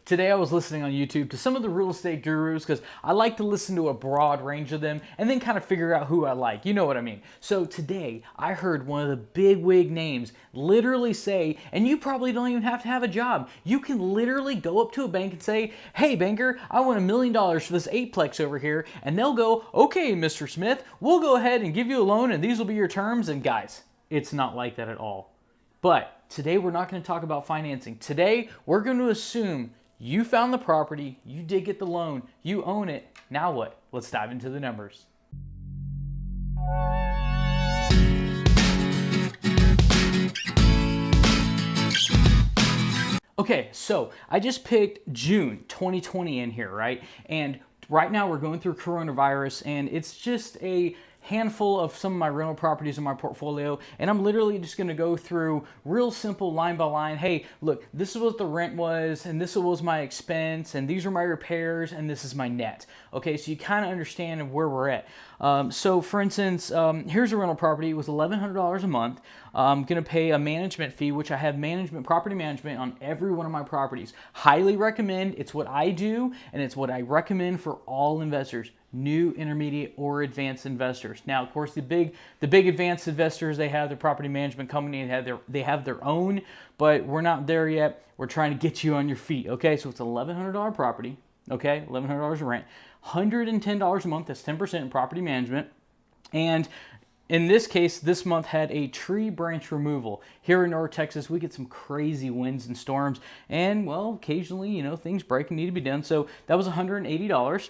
Today I was listening on YouTube to some of the real estate gurus because I like to listen to a broad range of them and then kind of figure out who I like. You know what I mean? So today I heard one of the big wig names literally say, and you probably don't even have to have a job. You can literally go up to a bank and say, hey banker, I want $1 million for this eightplex over here. And they'll go, okay, Mr. Smith, we'll go ahead and give you a loan and these will be your terms. And guys, it's not like that at all. But today we're not going to talk about financing. Today we're going to assume you found the property, you did get the loan, you own it. Now what? Let's dive into the numbers. Okay, so I just picked June 2020 in here, right? And right now we're going through coronavirus and it's just a handful of some of my rental properties in my portfolio, and I'm literally just going to go through real simple line by line. Hey, look, this is what the rent was, and this was my expense, and these are my repairs, and this is my net. Okay, so you kind of understand where we're at. So for instance, here's a rental property. It was $1,100 a month. I'm going to pay a management fee, which I have property management on every one of my properties. Highly recommend. It's what I do, and it's what I recommend for all investors. New, intermediate, or advanced investors. Now, of course, the big advanced investors, they have their property management company and they have their own, but we're not there yet. We're trying to get you on your feet. Okay, so it's $1,100 property. Okay, $1,100 rent, $110 a month. That's 10% in property management, and in this case, this month had a tree branch removal. Here in North Texas, we get some crazy winds and storms, and well, occasionally, things break and need to be done. So that was $180.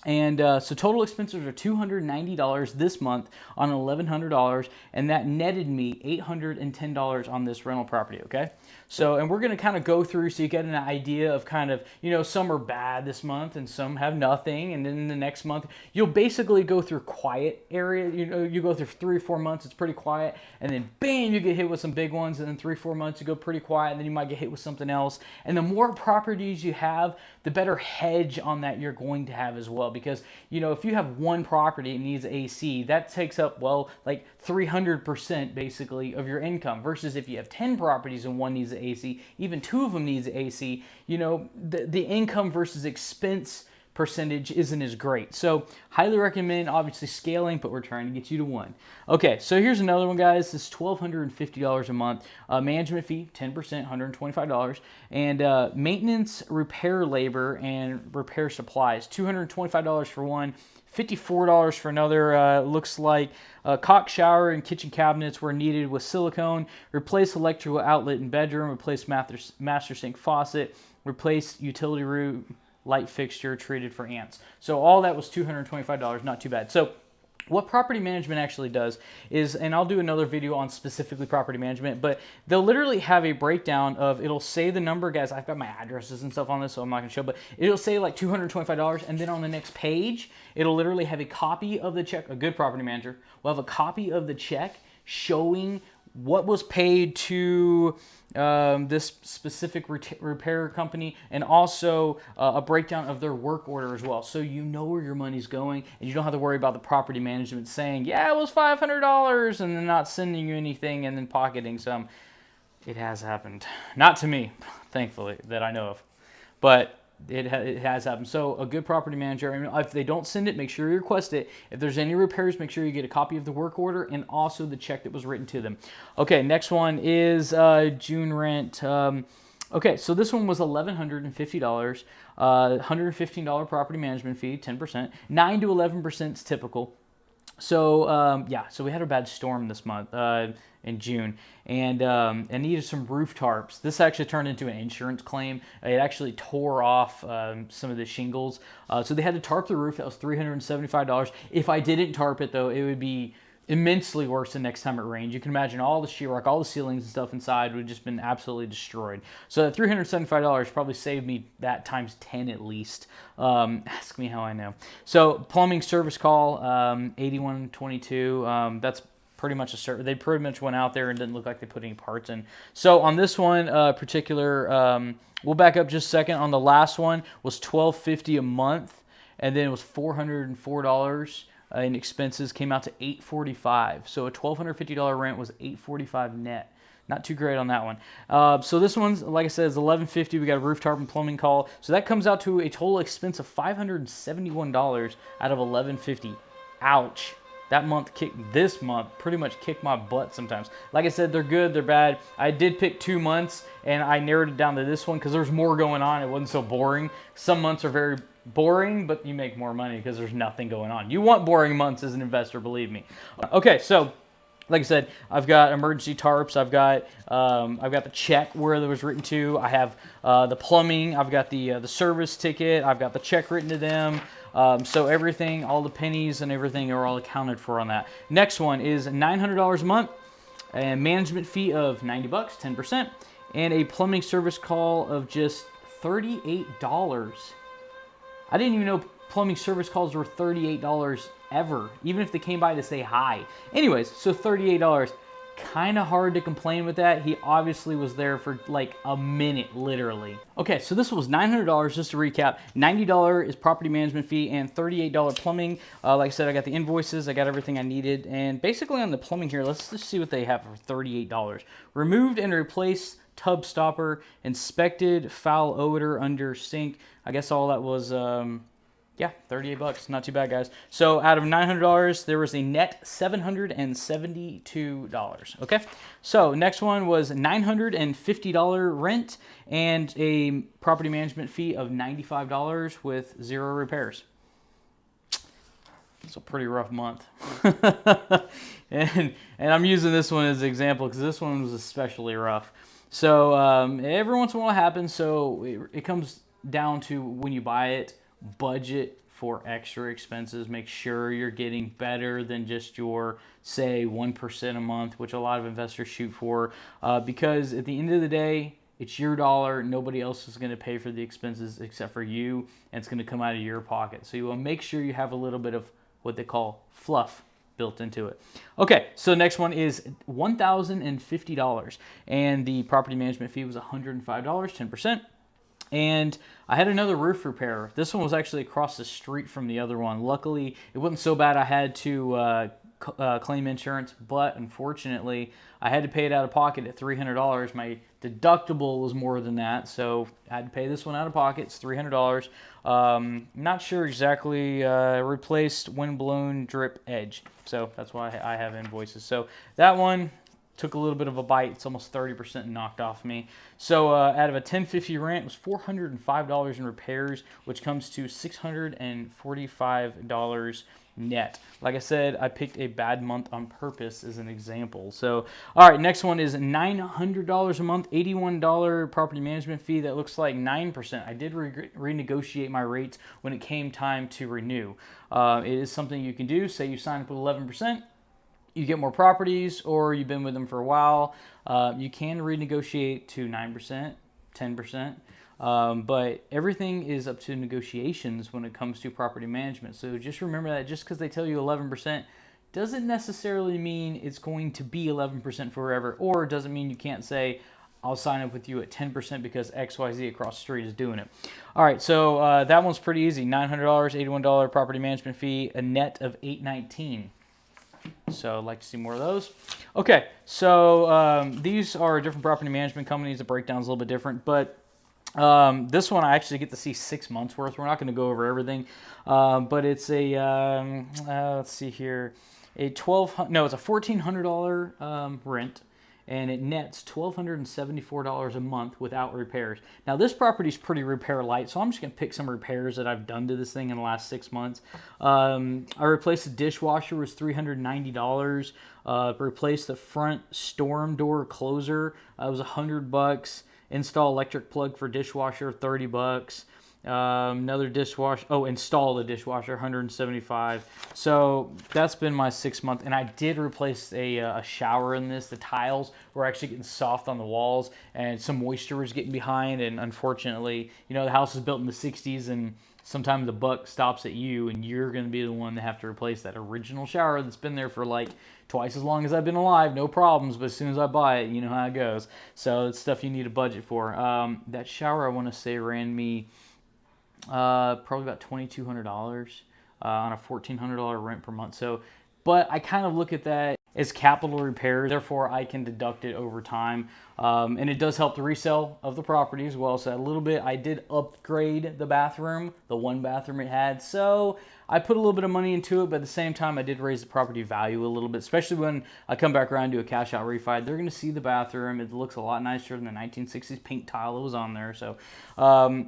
And so total expenses are $290 this month on $1,100, and that netted me $810 on this rental property, okay? So, and we're going to kind of go through so you get an idea of kind of, some are bad this month and some have nothing, and then the next month, you'll basically go through quiet area. You go through 3 or 4 months, it's pretty quiet, and then bam, you get hit with some big ones, and then 3 or 4 months, you go pretty quiet, and then you might get hit with something else. And the more properties you have, the better hedge on that you're going to have as well. Because, if you have one property and needs AC, that takes up, like 300% basically of your income. Versus if you have 10 properties and one needs AC, even 2 of them needs AC, the income versus expense percentage isn't as great. So highly recommend obviously scaling, but we're trying to get you to 1. Okay, so here's another one, guys. This is $1,250 a month. Management fee, 10%, $125. And maintenance, repair labor, and repair supplies, $225 for one, $54 for another. Looks like caulk shower and kitchen cabinets were needed with silicone. Replace electrical outlet in bedroom. Replace master sink faucet. Replace utility room light fixture treated for ants. So all that was $225, not too bad. So what property management actually does is, and I'll do another video on specifically property management, but they'll literally have a breakdown of, it'll say the number, guys, I've got my addresses and stuff on this, so I'm not gonna show, but it'll say like $225, and then on the next page, it'll literally have a copy of the check. A good property manager will have a copy of the check showing what was paid to this specific repair company, and also a breakdown of their work order as well. So you know where your money's going, and you don't have to worry about the property management saying, yeah, it was $500, and then not sending you anything and then pocketing some. It has happened. Not to me, thankfully, that I know of. But it has happened. So a good property manager, if they don't send it, make sure you request it. If there's any repairs, make sure you get a copy of the work order and also the check that was written to them. Okay, next one is June rent. Okay, so this one was $1,150, $115 property management fee, 10%, 9 to 11% is typical. So so we had a bad storm this month in June, and needed some roof tarps. This actually turned into an insurance claim. It actually tore off some of the shingles, so they had to tarp the roof. That was $375. If I didn't tarp it, though, it would be immensely worse the next time it rained. You can imagine all the sheetrock, all the ceilings and stuff inside would have just been absolutely destroyed. So that $375 probably saved me that times 10 at least. Ask me how I know. So plumbing service call, $81.22. That's pretty much a service. They pretty much went out there and didn't look like they put any parts in. So on this one particular, we'll back up just a second. On the last one was $1,250 a month, and then it was $404. And expenses came out to $845. So a $1,250 rent was $845 net. not too great on that one. So this one's, like I said, is $11.50. We got a roof tarp and plumbing call. So that comes out to a total expense of $571 out of $11.50. Ouch. This month pretty much kicked my butt sometimes. Like I said, they're good, they're bad. I did pick 2 months, and I narrowed it down to this one because there's more going on. It wasn't so boring. Some months are very boring, but you make more money because there's nothing going on. You want boring months as an investor, believe me. Okay, so like I said, I've got emergency tarps. I've got the check where it was written to. I have the plumbing. I've got the service ticket. I've got the check written to them. So everything, all the pennies and everything are all accounted for on that. Next one is $900 a month, a management fee of $90, 10%, and a plumbing service call of just $38. I didn't even know plumbing service calls were $38 ever, even if they came by to say hi. Anyways, so $38. Kind of hard to complain with that. He obviously was there for like a minute, literally. Okay, so this was $900, just to recap. $90 is property management fee and $38 plumbing. Like I said, I got the invoices, I got everything I needed. And basically on the plumbing here, let's just see what they have for $38. Removed and replaced tub stopper, inspected foul odor under sink. I guess all that was, yeah, $38. Not too bad, guys. So out of $900, there was a net $772. Okay, so next one was $950 rent and a property management fee of $95 with 0 repairs. It's a pretty rough month. and I'm using this one as an example because this one was especially rough. So every once in a while it happens. So it comes down to when you buy it, budget for extra expenses. Make sure you're getting better than just your, say, 1% a month, which a lot of investors shoot for, because at the end of the day, it's your dollar. Nobody else is going to pay for the expenses except for you, and it's going to come out of your pocket. So you want to make sure you have a little bit of what they call fluff built into it. Okay, so next one is $1,050, and the property management fee was $105, 10%. And I had another roof repair. This one was actually across the street from the other one. Luckily, it wasn't so bad I had to claim insurance, but unfortunately, I had to pay it out of pocket at $300. My deductible was more than that, so I had to pay this one out of pocket. It's $300. Not sure exactly. Replaced windblown drip edge. So that's why I have invoices. So that one took a little bit of a bite. It's almost 30% knocked off me. So out of a $1,050 rent, it was $405 in repairs, which comes to $645 net. Like I said, I picked a bad month on purpose as an example. So, all right, next one is $900 a month, $81 property management fee. That looks like 9%. I did renegotiate my rates when it came time to renew. It is something you can do. Say you sign up with 11%. You get more properties, or you've been with them for a while, you can renegotiate to 9%, 10%, but everything is up to negotiations when it comes to property management. So just remember that just because they tell you 11% doesn't necessarily mean it's going to be 11% forever, or it doesn't mean you can't say, I'll sign up with you at 10% because XYZ across the street is doing it. All right, so that one's pretty easy. $900, $81 property management fee, a net of $819. So I'd like to see more of those. Okay, so these are different property management companies. The breakdown's a little bit different, but this one I actually get to see 6 months worth. We're not going to go over everything, but it's a let's see here, it's a $1,400 rent, and it nets $1,274 a month without repairs. Now this property is pretty repair light, so I'm just gonna pick some repairs that I've done to this thing in the last 6 months. I replaced the dishwasher, was $390. Replaced the front storm door closer, it was $100. Install electric plug for dishwasher, $30. Another dishwasher, install the dishwasher, $175. So that's been my 6 month, and I did replace a shower in this. The tiles were actually getting soft on the walls, and some moisture was getting behind, and unfortunately, you know, the house was built in the 60s, and sometimes the buck stops at you, and you're going to be the one to have to replace that original shower that's been there for like twice as long as I've been alive, no problems, but as soon as I buy it, you know how it goes. So it's stuff you need a budget for. That shower, I want to say, ran me probably about $2,200 on a $1,400 rent per month. So, but I kind of look at that It's capital repair, therefore I can deduct it over time. And it does help the resale of the property as well. So a little bit, I did upgrade the bathroom, the one bathroom it had. So I put a little bit of money into it, but at the same time, I did raise the property value a little bit, especially when I come back around and do a cash out refi. They're going to see the bathroom. It looks a lot nicer than the 1960s pink tile that was on there. So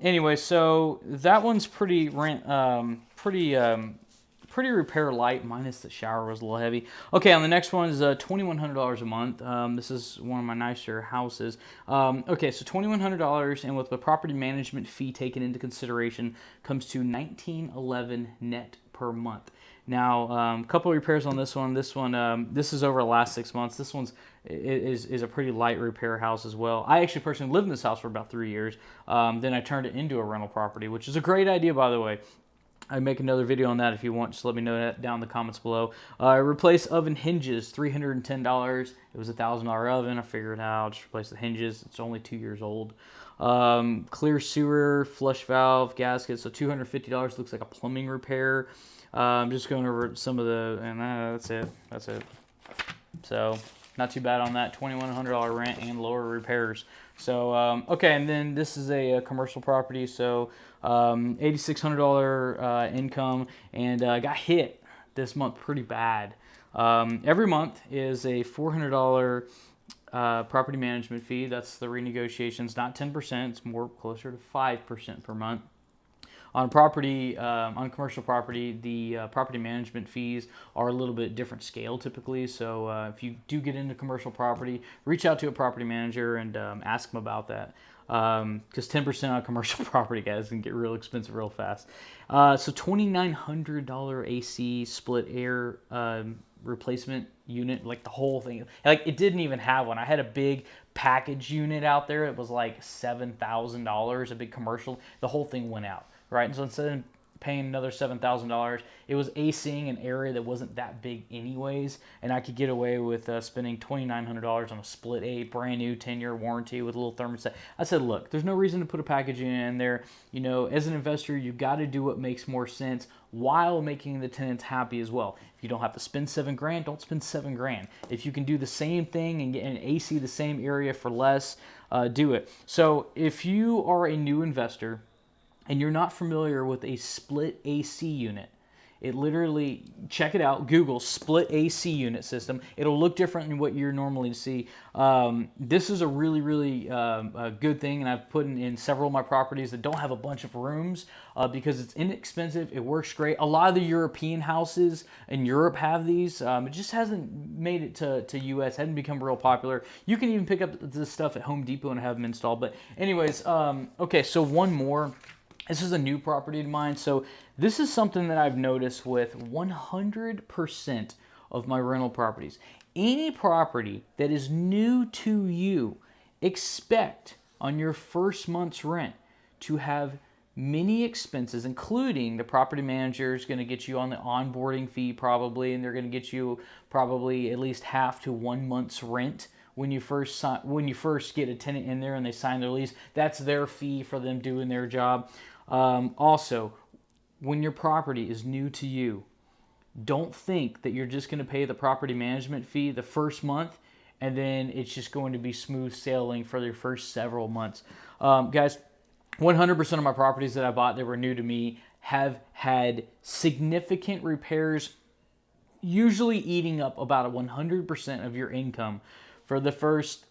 anyway, so that one's pretty pretty repair light, minus the shower was a little heavy. Okay, on the next one is $2,100 a month. This is one of my nicer houses. Okay, so $2,100, and with the property management fee taken into consideration, comes to $1,911 net per month. Now, a couple of repairs on this one. This is over the last 6 months. This one's is a pretty light repair house as well. I actually personally lived in this house for about 3 years. Then I turned it into a rental property, which is a great idea, by the way. I'd make another video on that if you want. Just let me know that down in the comments below. Replace oven hinges, $310. It was a $1,000 oven. I figured out, just replace the hinges. It's only 2 years old. Clear sewer, flush valve, gasket. So $250 looks like a plumbing repair. I'm just going over some of the, and that's it. That's it. So not too bad on that. $2,100 rent and lower repairs. So, okay, and then this is a commercial property, so $8,600 income, and got hit this month pretty bad. Every month is a $400 property management fee. That's the renegotiations, not 10%. It's more closer to 5% per month. On property, on commercial property, the property management fees are a little bit different scale typically. So if you do get into commercial property, reach out to a property manager and ask them about that. Because 10% on commercial property, guys, can get real expensive real fast. So $2,900 AC split air replacement unit, like the whole thing. Like it didn't even have one. I had a big package unit out there. It was like $7,000, a big commercial. The whole thing went out. Right, and so instead of paying another $7,000, it was ACing an area that wasn't that big anyways, and I could get away with spending $2,900 on a split A, brand new 10-year warranty with a little thermostat. I said, look, there's no reason to put a package in there. You know, as an investor, you got to do what makes more sense while making the tenants happy as well. If you don't have to spend $7,000, don't spend $7,000. If you can do the same thing and get an AC the same area for less, do it. So if you are a new investor and you're not familiar with a split AC unit, it literally, check it out, Google split AC unit system. It'll look different than what you're normally see. This is a really, really good thing, and I've put in several of my properties that don't have a bunch of rooms because it's inexpensive. It works great. A lot of the European houses in Europe have these. It just hasn't made it to US, hasn't become real popular. You can even pick up this stuff at Home Depot and have them installed. But anyways, okay, so one more. This is a new property of mine, so this is something that I've noticed with 100% of my rental properties. Any property that is new to you, expect on your first month's rent to have many expenses, including the property manager is going to get you on the onboarding fee probably, and they're going to get you probably at least half to 1 month's rent. When you first get a tenant in there and they sign their lease, that's their fee for them doing their job. Also, when your property is new to you, don't think that you're just going to pay the property management fee the first month and then it's just going to be smooth sailing for your first several months. Guys, 100% of my properties that I bought that were new to me have had significant repairs, usually eating up about 100% of your income for the first,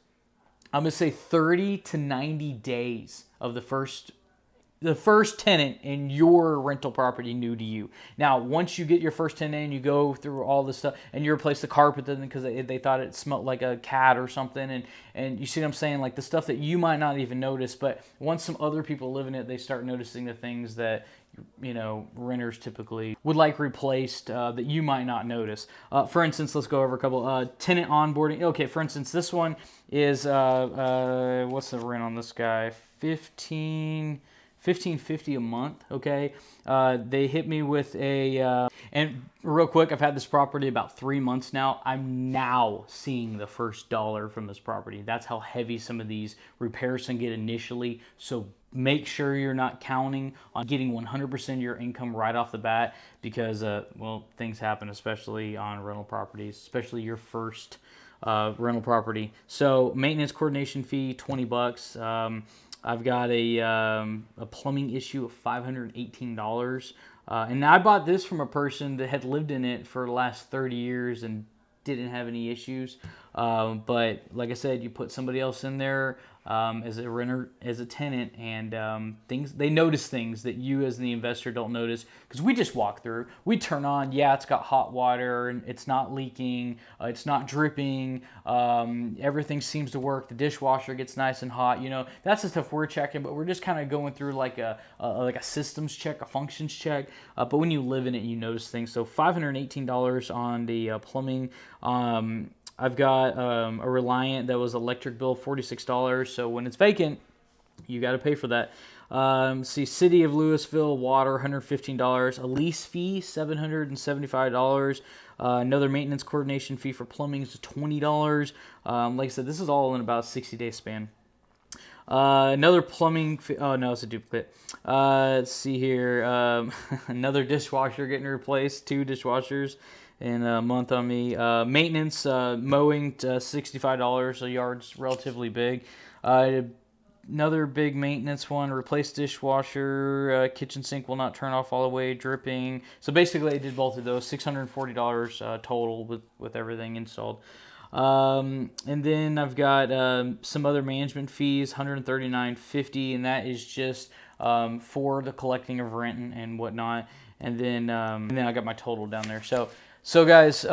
I'm going to say 30 to 90 days of the first tenant in your rental property new to you. Now, once you get your first tenant in, you go through all this stuff and you replace the carpet then because they thought it smelled like a cat or something. And you see what I'm saying? Like the stuff that you might not even notice, but once some other people live in it, they start noticing the things that, you know, renters typically would like replaced that you might not notice. For instance, let's go over a couple. Tenant onboarding. Okay, for instance, this one is, what's the rent on this guy? $15.50 a month. Okay, they hit me with a and real quick, I've had this property about 3 months now. I'm now seeing the first dollar from this property. That's how heavy some of these repairs can get initially. So make sure you're not counting on getting 100% of your income right off the bat, because well, things happen, especially on rental properties, especially your first rental property. So maintenance coordination fee, $20. I've got a plumbing issue of $518. And I bought this from a person that had lived in it for the last 30 years and didn't have any issues. But like I said, you put somebody else in there as a renter, as a tenant, and they notice things that you as the investor don't notice, because we just walk through. We turn on, yeah, it's got hot water and it's not leaking, it's not dripping, everything seems to work. The dishwasher gets nice and hot. You know, that's the stuff we're checking, but we're just kind of going through like a systems check, a functions check. But when you live in it, you notice things. So $518 on the plumbing. I've got a Reliant that was electric bill, $46. So when it's vacant, you got to pay for that. See, City of Louisville, water, $115. A lease fee, $775. Another maintenance coordination fee for plumbing is $20. Like I said, this is all in about a 60-day span. Another plumbing fee, oh no, it's a duplicate. Let's see here. Another dishwasher getting replaced, 2 dishwashers in a month on me. Maintenance, mowing, $65. A yard's relatively big. Another big maintenance one, replace dishwasher, kitchen sink will not turn off all the way, dripping. So basically I did both of those, $640 total with everything installed. And then I've got some other management fees, $139.50, and that is just for the collecting of rent and whatnot. And then I got my total down there. So guys,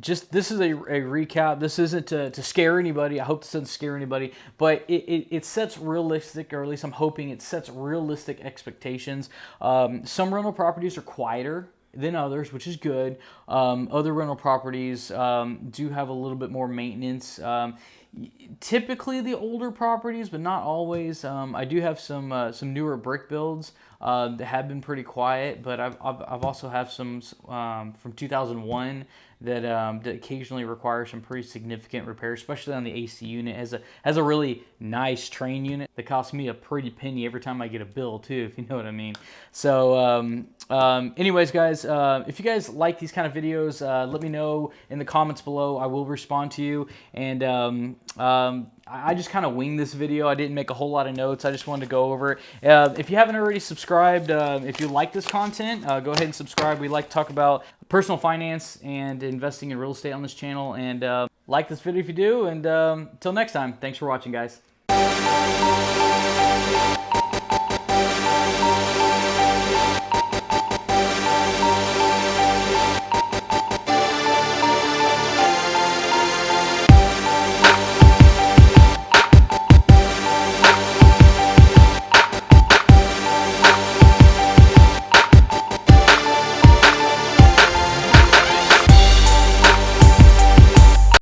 just this is a recap. This isn't to scare anybody. I hope this doesn't scare anybody, but it sets realistic, or at least I'm hoping it sets realistic expectations. Some rental properties are quieter than others, which is good. Other rental properties do have a little bit more maintenance. Typically the older properties, but not always. I do have some newer brick builds that have been pretty quiet, but I've also have some from 2001 that occasionally require some pretty significant repairs, especially on the AC unit. Has a really nice train unit that costs me a pretty penny every time I get a bill too, if you know what I mean. So anyways, guys, if you guys like these kind of videos, let me know in the comments below. I will respond to you. And I just kind of winged this video. I didn't make a whole lot of notes. I just wanted to go over it. If you haven't already subscribed, if you like this content, go ahead and subscribe. We like to talk about personal finance and investing in real estate on this channel. And like this video if you do. And until next time, thanks for watching, guys.